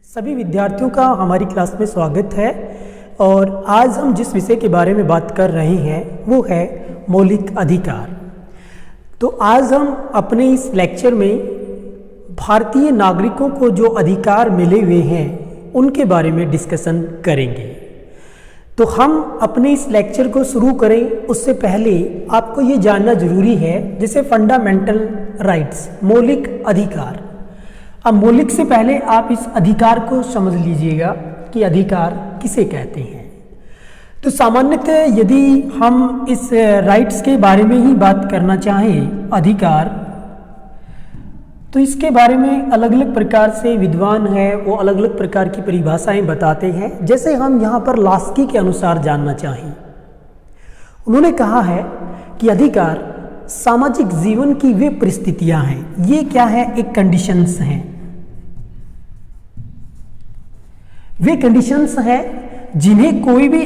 सभी विद्यार्थियों का हमारी क्लास में स्वागत है। और आज हम जिस विषय के बारे में बात कर रहे हैं वो है मौलिक अधिकार। तो आज हम अपने इस लेक्चर में भारतीय नागरिकों को जो अधिकार मिले हुए हैं उनके बारे में डिस्कशन करेंगे। तो हम अपने इस लेक्चर को शुरू करें उससे पहले आपको ये जानना जरूरी है जैसे फंडामेंटल राइट्स, मौलिक अधिकार। अब मौलिक से पहले आप इस अधिकार को समझ लीजिएगा कि अधिकार किसे कहते हैं। तो सामान्यतः यदि हम इस राइट्स के बारे में ही बात करना चाहें अधिकार, तो इसके बारे में अलग अलग प्रकार से विद्वान हैं वो अलग अलग प्रकार की परिभाषाएं बताते हैं। जैसे हम यहाँ पर लास्की के अनुसार जानना चाहें, उन्होंने कहा है कि अधिकार सामाजिक जीवन की वे परिस्थितियां हैं, ये क्या है, एक कंडीशंस हैं, वे कंडीशंस हैं जिन्हें कोई भी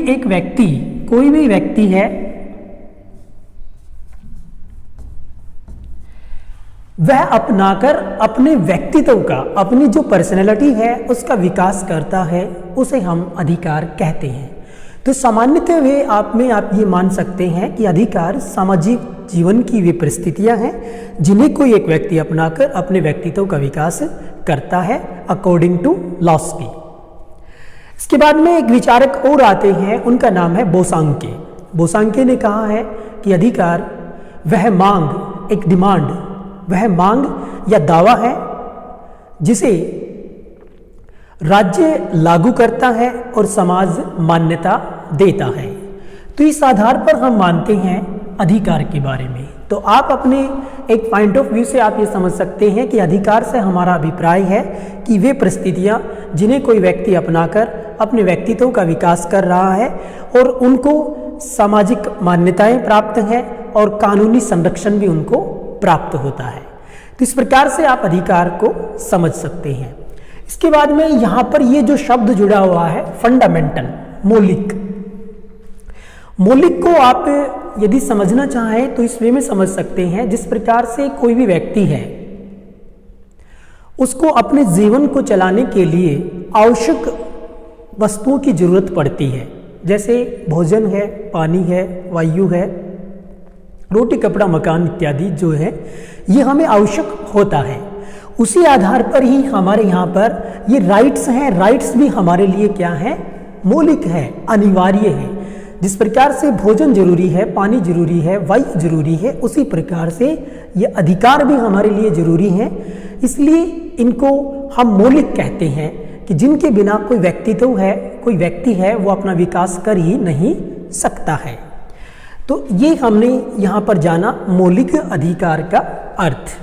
व्यक्ति है वह अपनाकर अपने व्यक्तित्व का, अपनी जो पर्सनैलिटी है उसका विकास करता है, उसे हम अधिकार कहते हैं। तो सामान्यतः वे आप ये मान सकते हैं कि अधिकार सामाजिक जीवन की वे परिस्थितियां हैं जिन्हें कोई एक व्यक्ति अपनाकर अपने व्यक्तित्व का विकास करता है अकॉर्डिंग टू लॉस्की। इसके बाद में एक विचारक और आते हैं, उनका नाम है बोसांके। बोसांके ने कहा है कि अधिकार वह मांग, एक डिमांड, वह मांग या दावा है जिसे राज्य लागू करता है और समाज मान्यता देता है। तो इस आधार पर हम मानते हैं अधिकार के बारे में। तो आप अपने एक पॉइंट ऑफ व्यू से आप ये समझ सकते हैं कि अधिकार से हमारा अभिप्राय है कि वे परिस्थितियां जिन्हें कोई व्यक्ति अपनाकर अपने व्यक्तित्व का विकास कर रहा है और उनको सामाजिक मान्यताएं प्राप्त हैं और कानूनी संरक्षण भी उनको प्राप्त होता है। तो इस प्रकार से आप अधिकार को समझ सकते हैं। इसके बाद में यहाँ पर ये जो शब्द जुड़ा हुआ है फंडामेंटल, मौलिक, मौलिक को आप यदि समझना चाहें तो इस वे में समझ सकते हैं जिस प्रकार से कोई भी व्यक्ति है उसको अपने जीवन को चलाने के लिए आवश्यक वस्तुओं की जरूरत पड़ती है, जैसे भोजन है, पानी है, वायु है, रोटी कपड़ा मकान इत्यादि जो है ये हमें आवश्यक होता है। उसी आधार पर ही हमारे यहाँ पर ये राइट्स हैं, राइट्स भी हमारे लिए क्या है, मौलिक है, अनिवार्य है। जिस प्रकार से भोजन जरूरी है, पानी जरूरी है, वायु जरूरी है, उसी प्रकार से ये अधिकार भी हमारे लिए जरूरी हैं। इसलिए इनको हम मौलिक कहते हैं कि जिनके बिना कोई व्यक्तित्व है, कोई व्यक्ति है वो अपना विकास कर ही नहीं सकता है। तो ये हमने यहाँ पर जाना मौलिक अधिकार का अर्थ।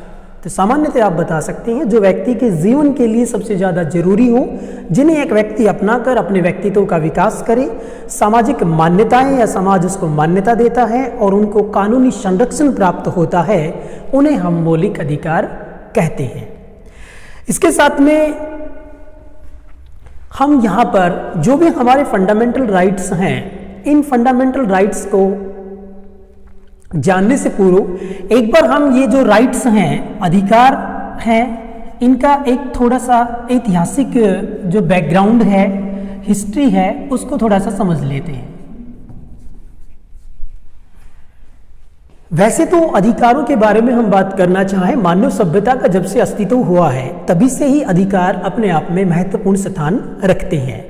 तो सामान्यतः आप बता सकते हैं जो व्यक्ति के जीवन के लिए सबसे ज़्यादा जरूरी हो, जिन्हें एक व्यक्ति अपनाकर अपने व्यक्तित्व का विकास करे, सामाजिक मान्यताएं या समाज उसको मान्यता देता है और उनको कानूनी संरक्षण प्राप्त होता है, उन्हें हम मौलिक अधिकार कहते हैं। इसके साथ में हम यहाँ पर जो भी हमारे फंडामेंटल राइट्स हैं, इन फंडामेंटल राइट्स को जानने से पूर्व एक बार हम ये जो राइट्स हैं, अधिकार हैं, इनका एक थोड़ा सा ऐतिहासिक जो बैकग्राउंड है, हिस्ट्री है, उसको थोड़ा सा समझ लेते हैं। वैसे तो अधिकारों के बारे में हम बात करना चाहें, मानव सभ्यता का जब से अस्तित्व हुआ है तभी से ही अधिकार अपने आप में महत्वपूर्ण स्थान रखते हैं।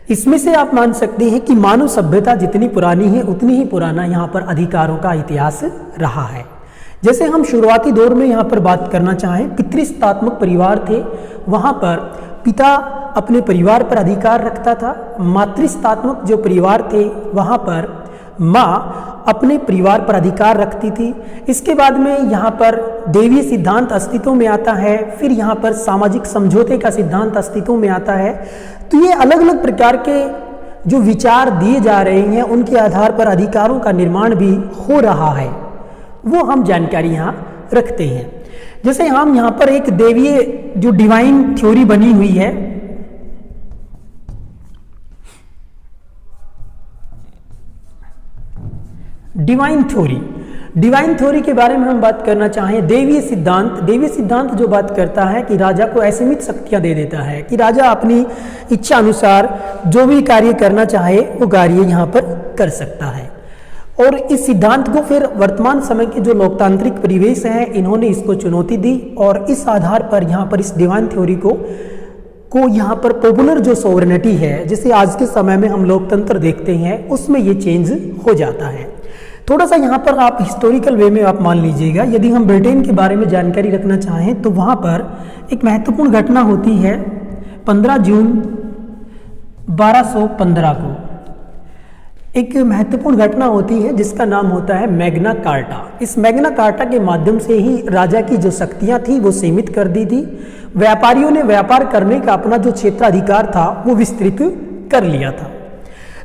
इसमें से आप मान सकते हैं कि मानव सभ्यता जितनी पुरानी है उतनी ही पुराना यहाँ पर अधिकारों का इतिहास रहा है। जैसे हम शुरुआती दौर में यहाँ पर बात करना चाहें, पितृसत्तात्मक परिवार थे, वहाँ पर पिता अपने परिवार पर अधिकार रखता था। मातृसत्तात्मक जो परिवार थे वहाँ पर माँ अपने परिवार पर अधिकार रखती थी। इसके बाद में यहाँ पर देवीय सिद्धांत अस्तित्व में आता है, फिर यहाँ पर सामाजिक समझौते का सिद्धांत अस्तित्व में आता है। तो ये अलग अलग प्रकार के जो विचार दिए जा रहे हैं उनके आधार पर अधिकारों का निर्माण भी हो रहा है, वो हम जानकारी यहाँ रखते हैं। जैसे हम यहाँ पर एक देवीय जो डिवाइन थ्योरी बनी हुई है, डिवाइन थ्योरी, डिवाइन थ्योरी के बारे में हम बात करना चाहें, दैवीय सिद्धांत जो बात करता है कि राजा को असीमित शक्तियां दे देता है, कि राजा अपनी इच्छा अनुसार जो भी कार्य करना चाहे वो कार्य यहाँ पर कर सकता है। और इस सिद्धांत को फिर वर्तमान समय के जो लोकतांत्रिक परिवेश है इन्होंने इसको चुनौती दी, और इस आधार पर यहाँ पर इस डिवाइन थ्योरी को यहाँ पर पॉपुलर जो सॉवरेनिटी है, जिसे आज के समय में हम लोकतंत्र देखते हैं, उसमें ये चेंज हो जाता है। थोड़ा सा यहाँ पर आप हिस्टोरिकल वे में आप मान लीजिएगा, यदि हम ब्रिटेन के बारे में जानकारी रखना चाहें तो वहाँ पर एक महत्वपूर्ण घटना होती है 15 जून 1215 को। एक महत्वपूर्ण घटना होती है जिसका नाम होता है मैग्ना कार्टा। इस मैग्ना कार्टा के माध्यम से ही राजा की जो शक्तियां थी वो सीमित कर दी थी। व्यापारियों ने व्यापार करने का अपना जो क्षेत्राधिकार था वो विस्तृत कर लिया था।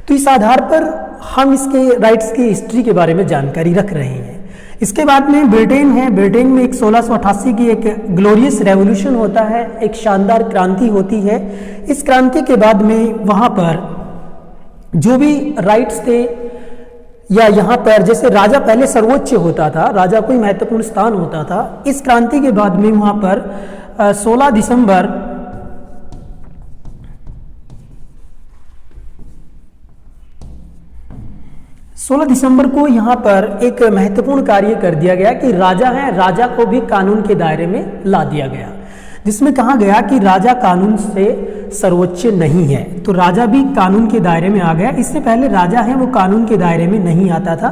तो इस आधार पर हम इसके राइट्स की हिस्ट्री के बारे में जानकारी रख रहे हैं। इसके बाद में ब्रिटेन है। ब्रिटेन में एक 1688 की एक ग्लोरियस रेवोल्यूशन होता है, एक शानदार क्रांति होती है। इस क्रांति के बाद में वहाँ पर जो भी राइट्स थे, या यहाँ पर जैसे राजा पहले सर्वोच्च होता था, राजा को ही महत्वपूर्ण स्थान होता था। इस क्रांति के बाद में वहाँ पर 16 दिसंबर को यहाँ पर एक महत्वपूर्ण कार्य कर दिया गया कि राजा है, राजा को भी कानून के दायरे में ला दिया गया, जिसमें कहा गया कि राजा कानून से सर्वोच्च नहीं है। तो राजा भी कानून के दायरे में आ गया। इससे पहले राजा है वो कानून के दायरे में नहीं आता था,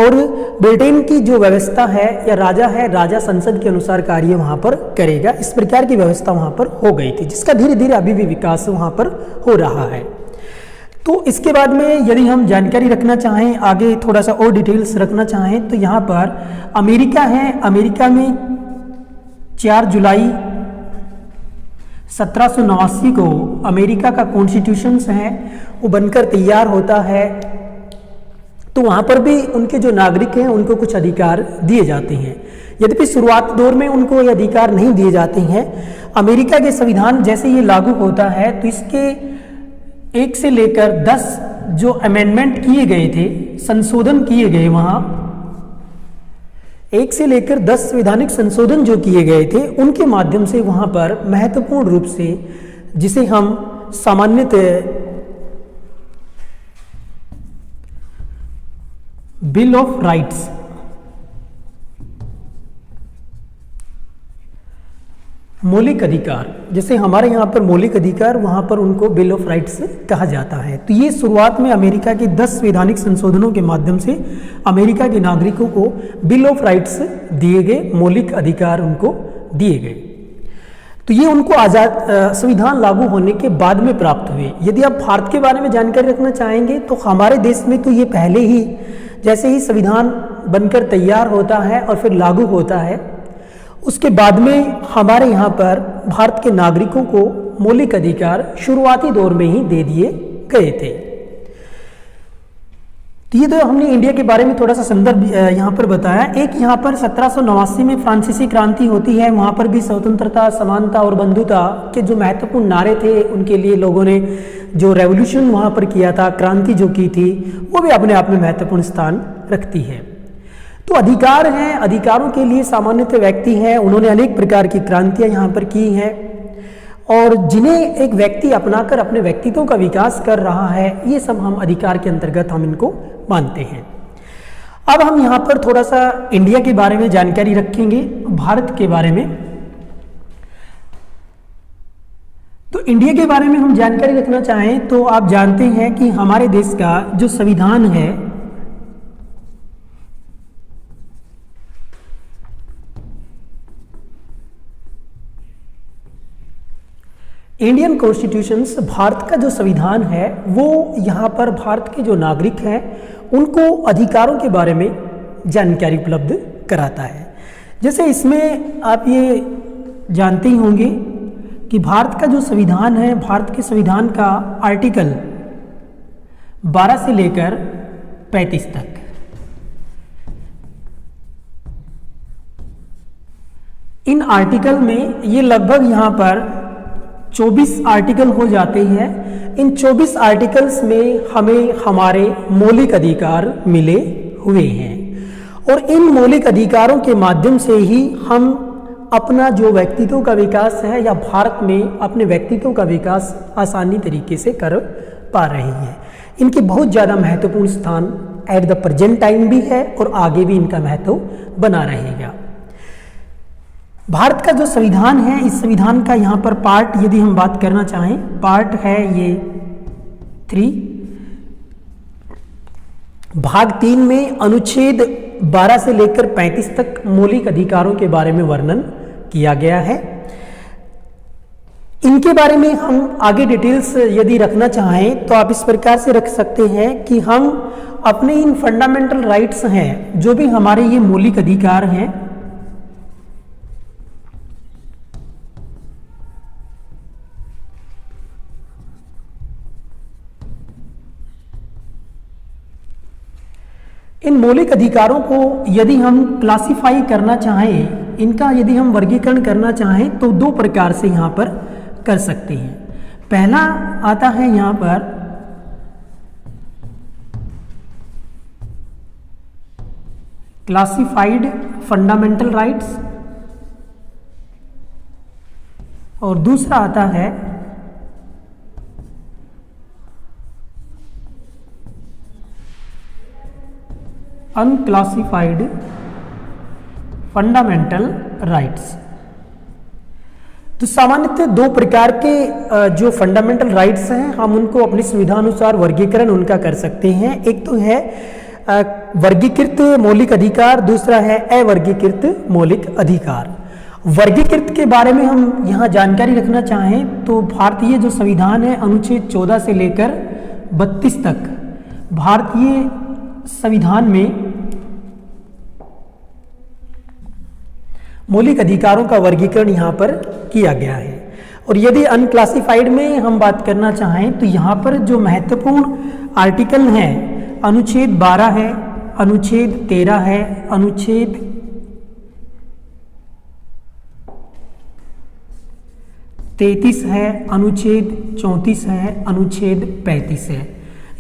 और ब्रिटेन की जो व्यवस्था है या राजा है, राजा संसद के अनुसार कार्य वहाँ पर करेगा, इस प्रकार की व्यवस्था वहाँ पर हो गई थी, जिसका धीरे धीरे अभी भी विकास वहाँ पर हो रहा है। तो इसके बाद में यदि हम जानकारी रखना चाहें, आगे थोड़ा सा और डिटेल्स रखना चाहें, तो यहाँ पर अमेरिका है। अमेरिका में 4 जुलाई 1789 को अमेरिका का कॉन्स्टिट्यूशन है वो बनकर तैयार होता है। तो वहाँ पर भी उनके जो नागरिक हैं उनको कुछ अधिकार दिए जाते हैं, यद्यपि शुरुआत दौर में उनको ये अधिकार नहीं दिए जाते हैं। अमेरिका के संविधान जैसे ये लागू होता है तो इसके 1 से लेकर 10 जो अमेंडमेंट किए गए थे, संशोधन किए गए, वहाँ 1 से लेकर 10 संवैधानिक संशोधन जो किए गए थे, उनके माध्यम से वहाँ पर महत्वपूर्ण रूप से, जिसे हम सामान्यतः बिल ऑफ राइट्स, मौलिक अधिकार, जैसे हमारे यहाँ पर मौलिक अधिकार, वहाँ पर उनको बिल ऑफ राइट्स कहा जाता है। तो ये शुरुआत में अमेरिका के 10 संवैधानिक संशोधनों के माध्यम से अमेरिका के नागरिकों को बिल ऑफ राइट्स दिए गए, मौलिक अधिकार उनको दिए गए। तो ये उनको आज़ाद संविधान लागू होने के बाद में प्राप्त हुए। यदि आप भारत के बारे में जानकारी रखना चाहेंगे तो हमारे देश में तो ये पहले ही, जैसे ही संविधान बनकर तैयार होता है और फिर लागू होता है, उसके बाद में हमारे यहाँ पर भारत के नागरिकों को मौलिक अधिकार शुरुआती दौर में ही दे दिए गए थे। तो ये तो हमने इंडिया के बारे में थोड़ा सा संदर्भ यहाँ पर बताया। एक यहाँ पर 1789 में फ्रांसीसी क्रांति होती है। वहाँ पर भी स्वतंत्रता, समानता और बंधुता के जो महत्वपूर्ण नारे थे, उनके लिए लोगों ने जो रेवोल्यूशन वहाँ पर किया था, क्रांति जो की थी, वो भी अपने आप में महत्वपूर्ण स्थान रखती है। तो अधिकार हैं, अधिकारों के लिए सामान्यतः व्यक्ति हैं, उन्होंने अनेक प्रकार की क्रांतियाँ यहाँ पर की हैं, और जिन्हें एक व्यक्ति अपनाकर अपने व्यक्तित्व का विकास कर रहा है, ये सब हम अधिकार के अंतर्गत हम इनको मानते हैं। अब हम यहाँ पर थोड़ा सा इंडिया के बारे में जानकारी रखेंगे, भारत के बारे में। तो इंडिया के बारे में हम जानकारी रखना चाहें तो आप जानते हैं कि हमारे देश का जो संविधान है, इंडियन कॉन्स्टिट्यूशंस, भारत का जो संविधान है वो यहाँ पर भारत के जो नागरिक हैं उनको अधिकारों के बारे में जानकारी उपलब्ध कराता है। जैसे इसमें आप ये जानते ही होंगे कि भारत का जो संविधान है, भारत के संविधान का आर्टिकल 12 से लेकर 35 तक, इन आर्टिकल में ये लगभग यहाँ पर 24 आर्टिकल हो जाते हैं। इन 24 आर्टिकल्स में हमें हमारे मौलिक अधिकार मिले हुए हैं, और इन मौलिक अधिकारों के माध्यम से ही हम अपना जो व्यक्तित्व का विकास है या भारत में अपने व्यक्तित्व का विकास आसानी तरीके से कर पा रहे हैं। इनके बहुत ज़्यादा महत्वपूर्ण स्थान एट द प्रेजेंट टाइम भी है और आगे भी इनका महत्व बना रहेगा। भारत का जो संविधान है, इस संविधान का यहाँ पर पार्ट यदि हम बात करना चाहें, पार्ट है ये 3। भाग 3 में अनुच्छेद 12 से लेकर 35 तक मौलिक अधिकारों के बारे में वर्णन किया गया है। इनके बारे में हम आगे डिटेल्स यदि रखना चाहें तो आप इस प्रकार से रख सकते हैं कि हम अपने इन फंडामेंटल राइट्स हैं, जो भी हमारे ये मौलिक अधिकार हैं, इन मौलिक अधिकारों को यदि हम क्लासिफाई करना चाहें, इनका यदि हम वर्गीकरण करना चाहें तो 2 प्रकार से यहाँ पर कर सकते हैं। पहला आता है यहाँ पर क्लासिफाइड फंडामेंटल राइट्स और दूसरा आता है अनक्लासिफाइड फंडामेंटल राइट्स। तो सामान्यतः 2 प्रकार के जो फंडामेंटल राइट्स हैं, हम उनको अपनी सुविधा अनुसार वर्गीकरण उनका कर सकते हैं। एक तो है वर्गीकृत मौलिक अधिकार, दूसरा है अवर्गीकृत मौलिक अधिकार। वर्गीकृत के बारे में हम यहाँ जानकारी रखना चाहें तो भारतीय जो संविधान है, अनुच्छेद 14 से लेकर 32 तक भारतीय संविधान में मौलिक अधिकारों का वर्गीकरण यहाँ पर किया गया है। और यदि अनक्लासिफाइड में हम बात करना चाहें तो यहाँ पर जो महत्वपूर्ण आर्टिकल हैं, अनुच्छेद 12 है, अनुच्छेद 13 है, अनुच्छेद 33 है, अनुच्छेद 34 है, अनुच्छेद 35 है।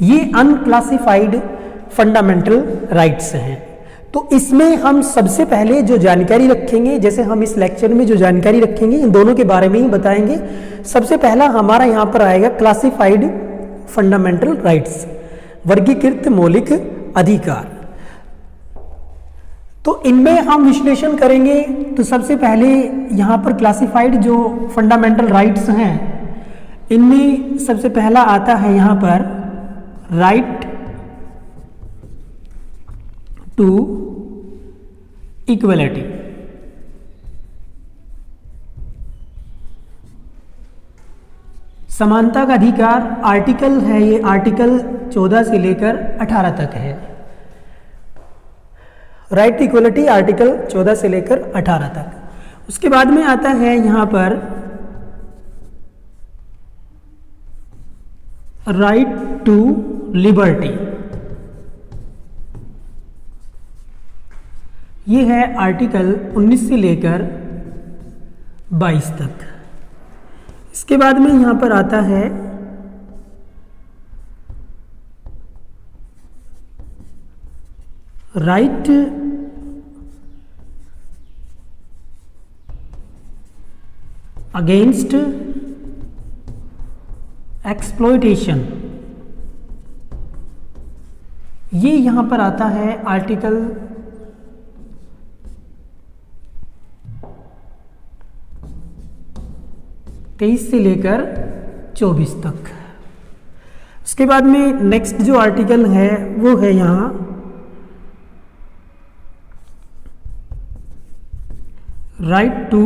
ये अनक्लासिफाइड फंडामेंटल राइट्स हैं। तो इसमें हम सबसे पहले जो जानकारी रखेंगे, जैसे हम इस लेक्चर में जो जानकारी रखेंगे इन दोनों के बारे में ही बताएंगे। सबसे पहला हमारा यहाँ पर आएगा क्लासिफाइड फंडामेंटल राइट्स, वर्गीकृत मौलिक अधिकार। तो इनमें हम विश्लेषण करेंगे तो सबसे पहले यहाँ पर क्लासिफाइड जो फंडामेंटल राइट्स हैं, इनमें सबसे पहला आता है यहाँ पर राइट टू इक्वलिटी। समानता का अधिकार आर्टिकल है, ये आर्टिकल 14 से लेकर 18 तक है। राइट टू इक्वलिटी आर्टिकल 14 से लेकर 18 तक। उसके बाद में आता है यहाँ पर राइट टू लिबर्टी, ये है आर्टिकल 19 से लेकर 22 तक। इसके बाद में यहाँ पर आता है राइट अगेंस्ट एक्सप्लॉयटेशन, ये यहाँ पर आता है आर्टिकल 23 से लेकर 24 तक। उसके बाद में नेक्स्ट जो आर्टिकल है वो है यहाँ राइट टू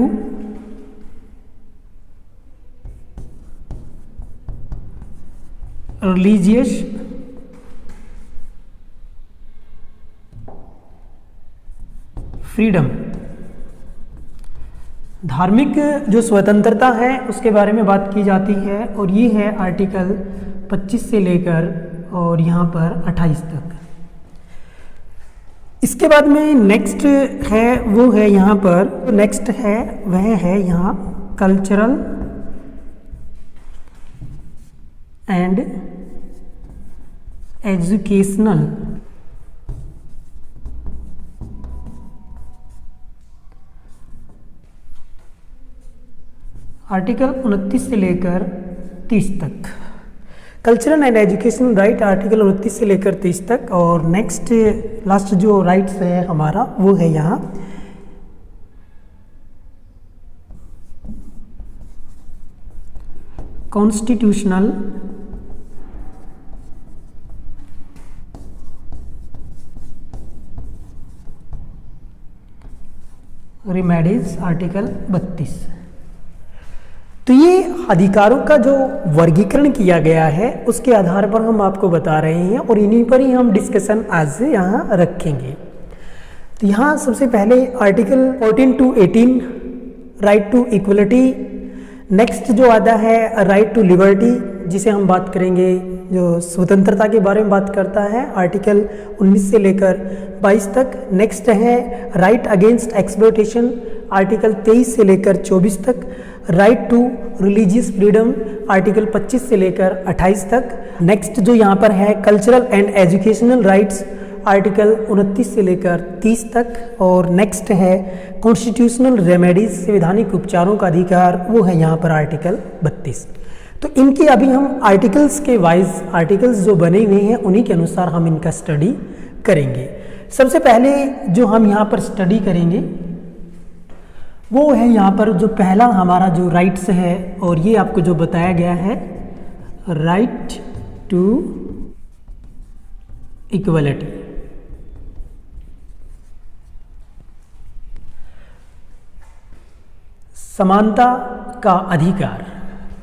रिलीजियस फ्रीडम, धार्मिक जो स्वतंत्रता है उसके बारे में बात की जाती है। और ये है आर्टिकल 25 से लेकर और यहाँ पर 28 तक। इसके बाद में नेक्स्ट है वो है यहाँ पर नेक्स्ट है वह है यहाँ कल्चरल एंड एजुकेशनल आर्टिकल 29 से लेकर 30 तक। Cultural and educational right article 29 से लेकर 30 तक। और नेक्स्ट लास्ट जो राइट्स है हमारा वो है यहाँ कॉन्स्टिट्यूशनल रिमेडीज आर्टिकल 32। तो ये अधिकारों का जो वर्गीकरण किया गया है उसके आधार पर हम आपको बता रहे हैं और इन्हीं पर ही हम डिस्कशन आज से यहाँ रखेंगे। तो यहाँ सबसे पहले article 14 to 18 right to equality. Next जो आता है राइट टू लिबर्टी, जिसे हम बात करेंगे, जो स्वतंत्रता के बारे में बात करता है, आर्टिकल 19 से लेकर 22 तक। नेक्स्ट है राइट अगेंस्ट एक्सप्लॉयटेशन, आर्टिकल 23 से लेकर 24 तक। Right to religious freedom, article 25 से लेकर 28 तक। नेक्स्ट जो यहाँ पर है cultural and educational rights, article 29 से लेकर 30 तक। और नेक्स्ट है कॉन्स्टिट्यूशनल रेमेडीज, संवैधानिक उपचारों का अधिकार, वो है यहाँ पर आर्टिकल 32। तो इनकी अभी हम आर्टिकल्स के वाइज आर्टिकल्स जो बने हुए हैं उन्हीं के अनुसार हम इनका स्टडी करेंगे। सबसे पहले जो हम यहाँ पर स्टडी करेंगे वो है यहाँ पर जो पहला हमारा जो राइट्स है, और ये आपको जो बताया गया है राइट टू इक्वलिटी। समानता का अधिकार,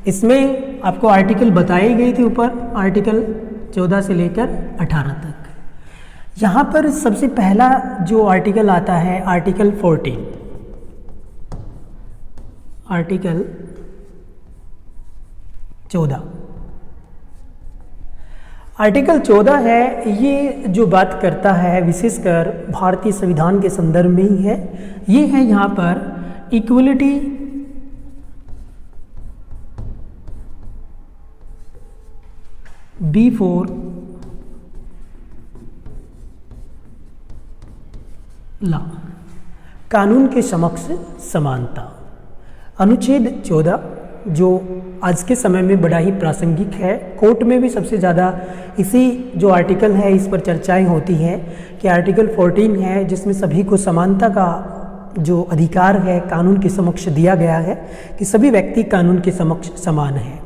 इसमें आपको आर्टिकल बताए गए थे ऊपर, आर्टिकल 14 से लेकर 18 तक। यहाँ पर सबसे पहला जो आर्टिकल आता है आर्टिकल 14, आर्टिकल 14। आर्टिकल 14 है, ये जो बात करता है विशेषकर भारतीय संविधान के संदर्भ में ही है। ये है यहाँ पर इक्वलिटी बिफोर लॉ, कानून के समक्ष समानता। अनुच्छेद 14 जो आज के समय में बड़ा ही प्रासंगिक है, कोर्ट में भी सबसे ज़्यादा इसी जो आर्टिकल है इस पर चर्चाएं होती हैं कि आर्टिकल 14 है जिसमें सभी को समानता का जो अधिकार है कानून के समक्ष दिया गया है कि सभी व्यक्ति कानून के समक्ष समान हैं।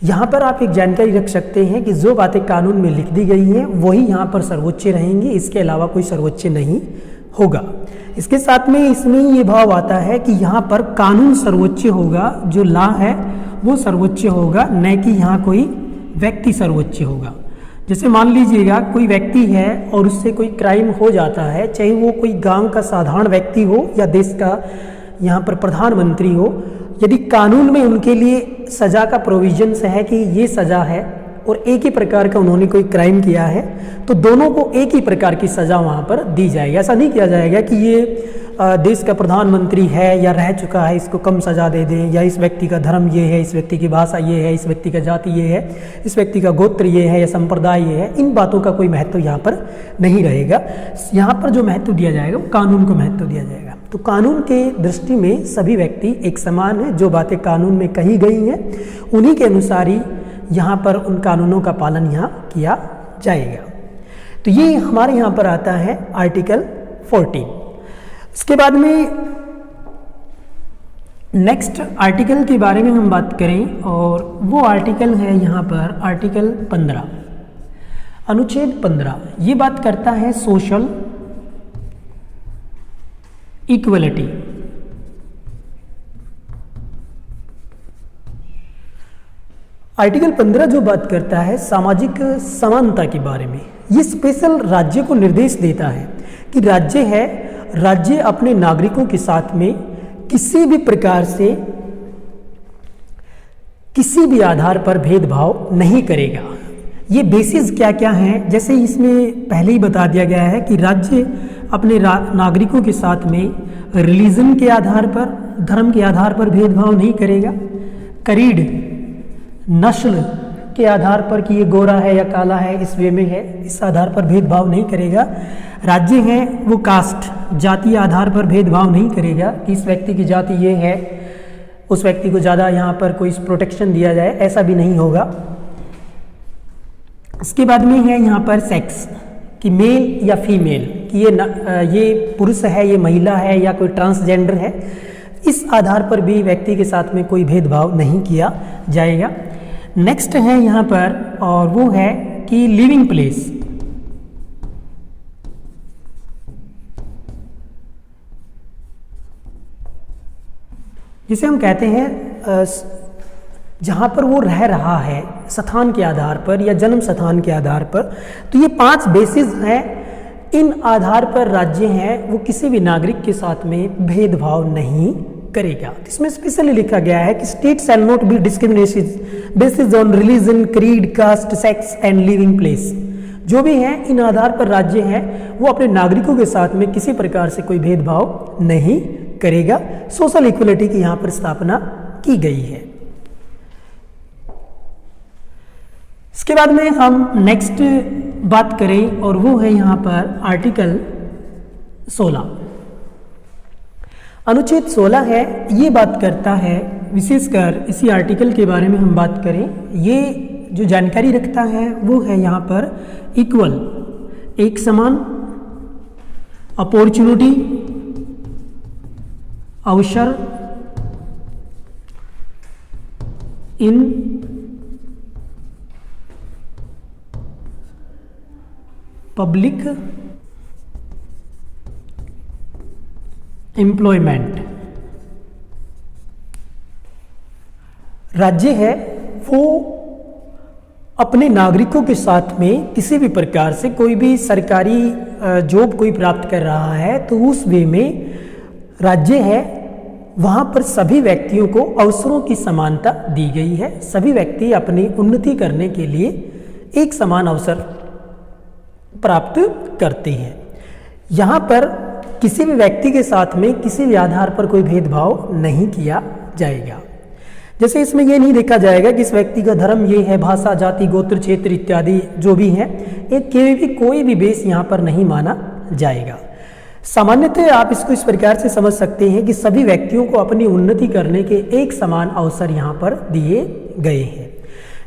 यहाँ पर आप एक जानकारी रख सकते हैं कि जो बातें कानून में लिख दी गई हैं वही यहाँ पर सर्वोच्च रहेंगी, इसके अलावा कोई सर्वोच्च नहीं होगा। इसके साथ में इसमें ये भाव आता है कि यहाँ पर कानून सर्वोच्च होगा, जो लॉ है वो सर्वोच्च होगा, न कि यहाँ कोई व्यक्ति सर्वोच्च होगा। जैसे मान लीजिएगा कोई व्यक्ति है और उससे कोई क्राइम हो जाता है, चाहे वो कोई गांव का साधारण व्यक्ति हो या देश का यहाँ पर प्रधानमंत्री हो, यदि कानून में उनके लिए सज़ा का प्रोविजंस है कि ये सज़ा है और एक ही प्रकार का उन्होंने कोई क्राइम किया है तो दोनों को एक ही प्रकार की सज़ा वहाँ पर दी जाएगी। ऐसा नहीं किया जाएगा कि ये देश का प्रधानमंत्री है या रह चुका है इसको कम सज़ा दे दें, या इस व्यक्ति का धर्म ये है, इस व्यक्ति की भाषा ये है, इस व्यक्ति का जाति ये है, इस व्यक्ति का गोत्र ये है या संप्रदाय ये है। इन बातों का कोई महत्व यहाँ पर नहीं रहेगा। यहाँ पर जो महत्व दिया जाएगा वो कानून को महत्व दिया जाएगा। तो कानून के दृष्टि में सभी व्यक्ति एक समान है, जो बातें कानून में कही गई हैं उन्हीं के अनुसार ही यहाँ पर उन कानूनों का पालन यहाँ किया जाएगा। तो ये हमारे यहाँ पर आता है आर्टिकल 14। इसके बाद में नेक्स्ट आर्टिकल के बारे में हम बात करें और वो आर्टिकल है यहाँ पर आर्टिकल 15, अनुच्छेद 15। ये बात करता है सोशल इक्वलिटी। आर्टिकल 15 जो बात करता है सामाजिक समानता के बारे में, ये स्पेशल राज्य को निर्देश देता है कि राज्य अपने नागरिकों के साथ में किसी भी प्रकार से किसी भी आधार पर भेदभाव नहीं करेगा। ये बेसिस क्या क्या हैं, जैसे इसमें पहले ही बता दिया गया है कि राज्य अपने नागरिकों के साथ में रिलीजन के आधार पर, धर्म के आधार पर भेदभाव नहीं करेगा, क्रीड, नस्ल के आधार पर कि ये गोरा है या काला है, इस वे में है, इस आधार पर भेदभाव नहीं करेगा। राज्य है वो कास्ट, जातीय आधार पर भेदभाव नहीं करेगा कि इस व्यक्ति की जाति ये है, उस व्यक्ति को ज़्यादा यहाँ पर कोई प्रोटेक्शन दिया जाए, ऐसा भी नहीं होगा। इसके बाद में है यहाँ पर सेक्स, कि मेल या फीमेल, कि ये पुरुष है, ये महिला है या कोई ट्रांसजेंडर है, इस आधार पर भी व्यक्ति के साथ में कोई भेदभाव नहीं किया जाएगा। नेक्स्ट है यहाँ पर, और वो है कि लिविंग प्लेस, जिसे हम कहते हैं जहाँ पर वो रह रहा है स्थान के आधार पर या जन्म स्थान के आधार पर। तो ये 5 बेसिस हैं, इन आधार पर राज्य हैं वो किसी भी नागरिक के साथ में भेदभाव नहीं करेगा। इसमें स्पेशली लिखा गया है कि state shall not be discrimination basis on religion, creed, caste, sex and living place. जो भी हैं इन आधार पर राज्य हैं वो अपने नागरिकों के साथ में किसी प्रकार से कोई भेदभाव नहीं करेगा। सोशल इक्वलिटी की यहाँ पर स्थापना की गई है। इसके बाद में हम नेक्स्ट बात करें और वो है यहाँ पर आर्टिकल 16। अनुच्छेद 16 है, ये बात करता है विशेषकर इसी आर्टिकल के बारे में हम बात करें, ये जो जानकारी रखता है वो है यहाँ पर इक्वल, एक समान, अपॉर्चुनिटी, अवसर इन पब्लिक एम्प्लॉयमेंट। राज्य है वो अपने नागरिकों के साथ में किसी भी प्रकार से कोई भी सरकारी जॉब कोई प्राप्त कर रहा है तो उस वे में राज्य है वहाँ पर सभी व्यक्तियों को अवसरों की समानता दी गई है। सभी व्यक्ति अपनी उन्नति करने के लिए एक समान अवसर प्राप्त करते हैं। यहाँ पर किसी भी व्यक्ति के साथ में किसी भी आधार पर कोई भेदभाव नहीं किया जाएगा। जैसे इसमें यह नहीं देखा जाएगा कि इस व्यक्ति का धर्म ये है, भाषा, जाति, गोत्र, क्षेत्र इत्यादि जो भी है, एक कोई भी बेस यहाँ पर नहीं माना जाएगा। सामान्यतः आप इसको इस प्रकार से समझ सकते हैं कि सभी व्यक्तियों को अपनी उन्नति करने के एक समान अवसर यहाँ पर दिए गए हैं।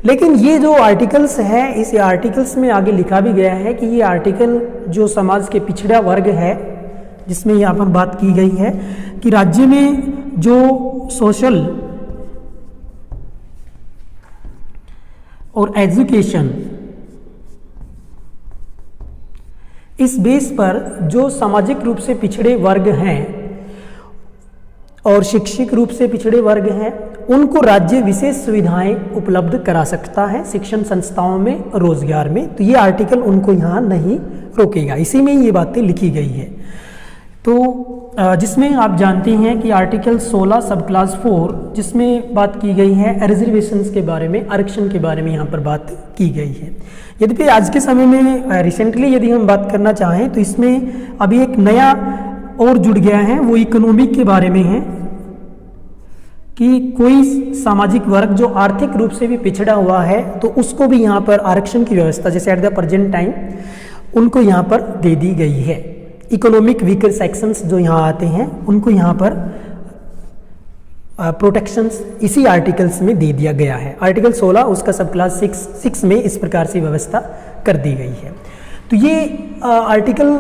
लेकिन ये जो आर्टिकल्स हैं, इस आर्टिकल्स में आगे लिखा भी गया है कि ये आर्टिकल जो समाज के पिछड़ा वर्ग है, जिसमें यहाँ पर बात की गई है कि राज्य में जो सोशल और एजुकेशन, इस बेस पर जो सामाजिक रूप से पिछड़े वर्ग हैं और शैक्षिक रूप से पिछड़े वर्ग हैं, उनको राज्य विशेष सुविधाएं उपलब्ध करा सकता है शिक्षण संस्थाओं में, रोजगार में। तो ये आर्टिकल उनको यहाँ नहीं रोकेगा, इसी में ये बातें लिखी गई है। तो जिसमें आप जानते हैं कि आर्टिकल 16 सब क्लास 4 जिसमें बात की गई है रिजर्वेशंस के बारे में, आरक्षण के बारे में यहाँ पर बात की गई है। यद्यपि आज के समय में रिसेंटली यदि हम बात करना चाहें तो इसमें अभी एक नया और जुड़ गया है, वो इकोनॉमिक के बारे में है कि कोई सामाजिक वर्ग जो आर्थिक रूप से भी पिछड़ा हुआ है तो उसको भी यहाँ पर आरक्षण की व्यवस्था जैसे एट द प्रेजेंट टाइम उनको यहाँ पर दे दी गई है। इकोनॉमिक वीकर सेक्शंस जो यहाँ आते हैं उनको यहाँ पर प्रोटेक्शंस इसी आर्टिकल्स में दे दिया गया है। आर्टिकल 16 उसका सब क्लास 6 में इस प्रकार से व्यवस्था कर दी गई है। तो ये आर्टिकल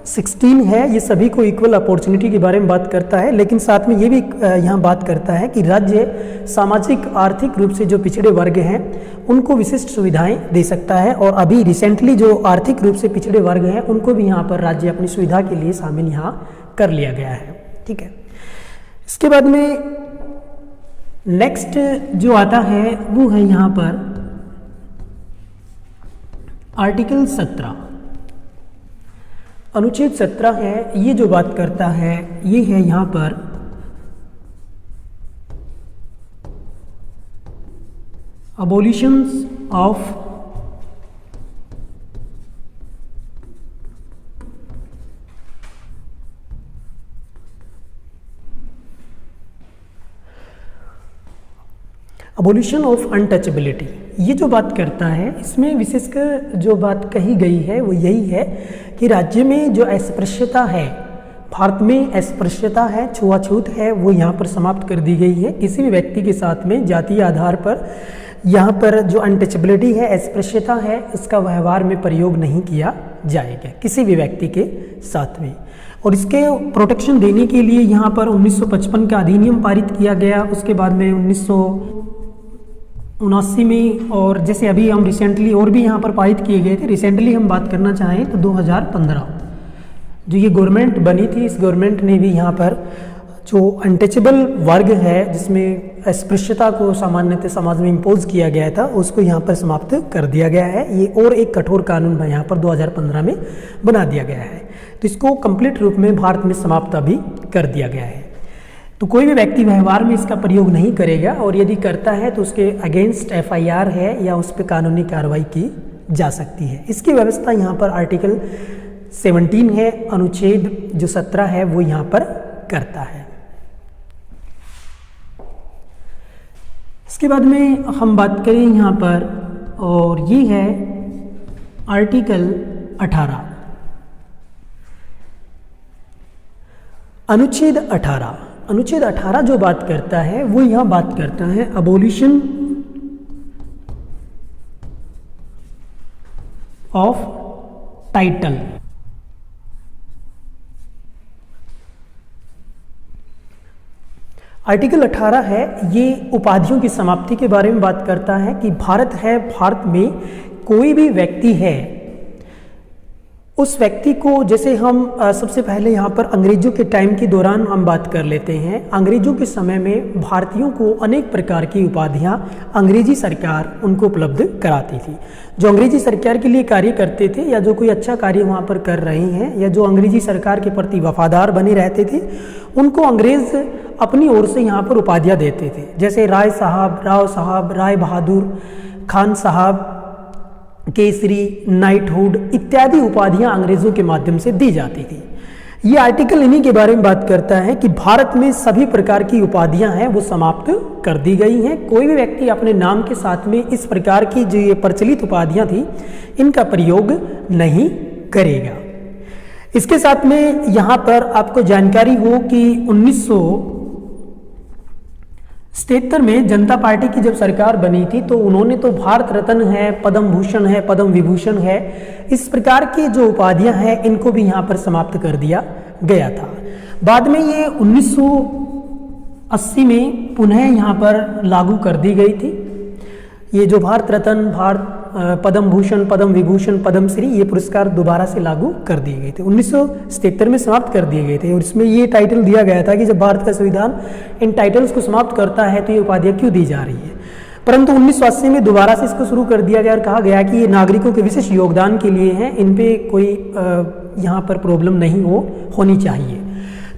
16 है, ये सभी को इक्वल अपॉर्चुनिटी के बारे में बात करता है, लेकिन साथ में ये भी यहाँ बात करता है कि राज्य सामाजिक आर्थिक रूप से जो पिछड़े वर्ग हैं उनको विशिष्ट सुविधाएं दे सकता है। और अभी रिसेंटली जो आर्थिक रूप से पिछड़े वर्ग हैं उनको भी यहाँ पर राज्य अपनी सुविधा के लिए शामिल यहाँ कर लिया गया है। ठीक है, इसके बाद में नेक्स्ट जो आता है वो है यहाँ पर आर्टिकल 17। अनुच्छेद 17 है, ये जो बात करता है ये है यहाँ पर अबॉलिशंस ऑफ अबोलिशन ऑफ अनटचेबिलिटी। ये जो बात करता है इसमें विशेषकर जो बात कही गई है वो यही है कि राज्य में जो अस्पृश्यता है, भारत में अस्पृश्यता है, छुआछूत है, वो यहाँ पर समाप्त कर दी गई है। किसी भी व्यक्ति के साथ में जातीय आधार पर यहाँ पर जो अनटचेबिलिटी है, अस्पृश्यता है, इसका व्यवहार में प्रयोग नहीं किया जाएगा किसी भी व्यक्ति के साथ में। और इसके प्रोटेक्शन देने के लिए यहाँ पर 1955 का अधिनियम पारित किया गया। उसके बाद में 1979 में, और जैसे अभी हम रिसेंटली और भी यहाँ पर पारित किए गए थे। रिसेंटली हम बात करना चाहें तो 2015 जो ये गवर्नमेंट बनी थी, इस गवर्नमेंट ने भी यहाँ पर जो अनटचेबल वर्ग है, जिसमें अस्पृश्यता को सामान्यतः समाज में इम्पोज किया गया था, उसको यहाँ पर समाप्त कर दिया गया है। ये और एक कठोर कानून यहाँ पर 2015 में बना दिया गया है। तो इसको कंप्लीट रूप में भारत में समाप्त अभी कर दिया गया है। तो कोई भी व्यक्ति व्यवहार में इसका प्रयोग नहीं करेगा, और यदि करता है तो उसके अगेंस्ट FIR है या उस पर कानूनी कार्रवाई की जा सकती है। इसकी व्यवस्था यहाँ पर आर्टिकल 17 है, अनुच्छेद जो 17 है वो यहाँ पर करता है। इसके बाद में हम बात करें यहाँ पर, और ये है आर्टिकल 18, अनुच्छेद 18। अनुच्छेद 18 जो बात करता है वो यहाँ बात करता है अबोलिशन ऑफ टाइटल। आर्टिकल 18 है, ये उपाधियों की समाप्ति के बारे में बात करता है कि भारत है, भारत में कोई भी व्यक्ति है, उस व्यक्ति को, जैसे हम सबसे पहले यहाँ पर अंग्रेजों के टाइम के दौरान हम बात कर लेते हैं। अंग्रेजों के समय में भारतीयों को अनेक प्रकार की उपाधियाँ अंग्रेजी सरकार उनको उपलब्ध कराती थी। जो अंग्रेजी सरकार के लिए कार्य करते थे, या जो कोई अच्छा कार्य वहाँ पर कर रहे हैं, या जो अंग्रेजी सरकार के प्रति वफादार बने रहते थे, उनको अंग्रेज अपनी ओर से यहाँ पर उपाधियाँ देते थे। जैसे राय साहब, राव साहब, राय बहादुर, खान साहब, केसरी, नाइटहुड इत्यादि उपाधियां अंग्रेजों के माध्यम से दी जाती थी। ये आर्टिकल इन्हीं के बारे में बात करता है कि भारत में सभी प्रकार की उपाधियां हैं वो समाप्त कर दी गई हैं। कोई भी व्यक्ति अपने नाम के साथ में इस प्रकार की जो ये प्रचलित उपाधियां थी, इनका प्रयोग नहीं करेगा। इसके साथ में यहाँ पर आपको जानकारी हो कि 1977 में जनता पार्टी की जब सरकार बनी थी, तो उन्होंने तो भारत रत्न है, पद्म भूषण है, पद्म विभूषण है, इस प्रकार की जो उपाधियां हैं इनको भी यहाँ पर समाप्त कर दिया गया था। बाद में ये 1980 में पुनः यहाँ पर लागू कर दी गई थी। ये जो भारत रत्न, पद्म भूषण, पद्म विभूषण, पद्म श्री, ये पुरस्कार दोबारा से लागू कर दिए गए थे। 1977 में समाप्त कर दिए गए थे, और इसमें ये टाइटल दिया गया था कि जब भारत का संविधान इन टाइटल्स को समाप्त करता है तो ये उपाधियाँ क्यों दी जा रही है। परंतु 1980 में दोबारा से इसको शुरू कर दिया गया और कहा गया कि ये नागरिकों के विशेष योगदान के लिए हैं, इन पे कोई यहाँ पर प्रॉब्लम नहीं होनी चाहिए।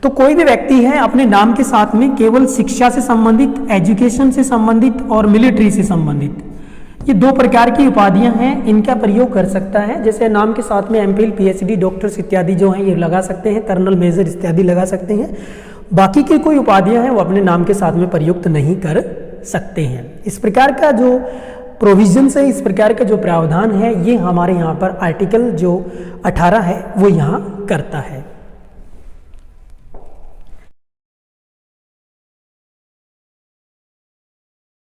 तो कोई भी व्यक्ति है अपने नाम के साथ में केवल शिक्षा से संबंधित, एजुकेशन से संबंधित और मिलिट्री से संबंधित, ये दो प्रकार की उपाधियां हैं, इनका प्रयोग कर सकता है। जैसे नाम के साथ में MPhil, PhD, डॉक्टर्स इत्यादि जो हैं ये लगा सकते हैं, कर्नल, मेजर इत्यादि लगा सकते हैं। बाकी की कोई उपाधियां हैं वो अपने नाम के साथ में प्रयुक्त नहीं कर सकते हैं। इस प्रकार का जो प्रोविजन है, इस प्रकार का जो प्रावधान है, ये हमारे यहाँ पर आर्टिकल जो 18 है वो यहाँ करता है।